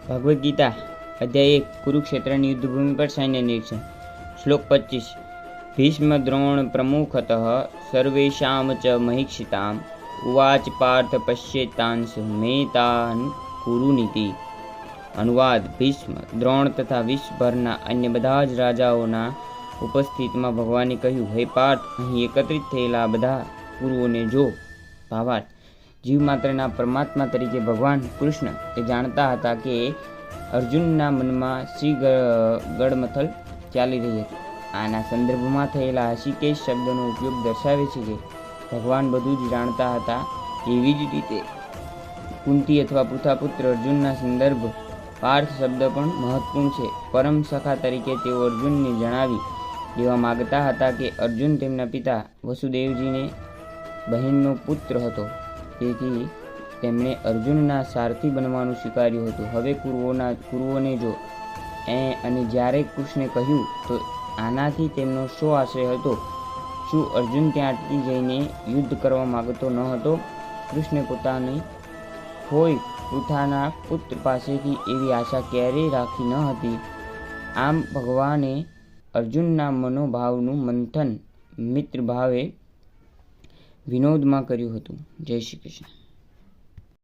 ભગવદ્ ગીતા અધ્યાય 1 કુરુક્ષેત્રની યુદ્ધભૂમિ પર સૈન્ય નિરીક્ષણ. શ્લોક 25. ભીષ્મ દ્રોણ પ્રમુખતઃ સર્વેષાં ચ મહીક્ષિતામ ઉવાચ પાર્થ પશ્યેતાંશ મેતાન કુરુનીતિ. અનુવાદ. ભીષ્મ, દ્રોણ તથા વિશ્વભરના અન્ય બધા જ રાજાઓના ઉપસ્થિતિમાં ભગવાને કહ્યું, હે પાર્થ, અહીં એકત્રિત થયેલા બધા કુરુઓને જો. ભાવાર્થ. જીવ માત્રના પરમાત્મા તરીકે ભગવાન કૃષ્ણ એ જાણતા હતા કે અર્જુનના મનમાં શ્રી ગડમથલ ચાલી રહી હતી. આના સંદર્ભમાં થયેલા હષિકેશ શબ્દનો ઉપયોગ દર્શાવે છે કે ભગવાન બધું જ જાણતા હતા. એવી જ રીતે કુંતી અથવા પુત્ર અર્જુનના સંદર્ભ પાર્થ શબ્દ પણ મહત્વપૂર્ણ છે. પરમ સખા તરીકે તેઓ અર્જુનને જણાવી દેવા માગતા હતા કે અર્જુન તેમના પિતા વસુદેવજીને બહેનનો પુત્ર હતો. તેથી તેમણે અર્જુનના સારથી બનવાનું સ્વીકાર્યું હતું. હવે કુરુઓને જો. અને જ્યારે કૃષ્ણે કહ્યું તો આનાથી તેમનો શો આશય હતો? શું અર્જુન ત્યાં અટકી જઈને યુદ્ધ કરવા માગતો ન હતો? કૃષ્ણે પોતાની હોય પૃથાના પુત્ર પાસેથી એવી આશા ક્યારેય રાખી ન હતી. આમ ભગવાને અર્જુનના મનોભાવનું મંથન મિત્ર ભાવે વિનોદમાં કર્યું હતું. જય શ્રી કૃષ્ણ.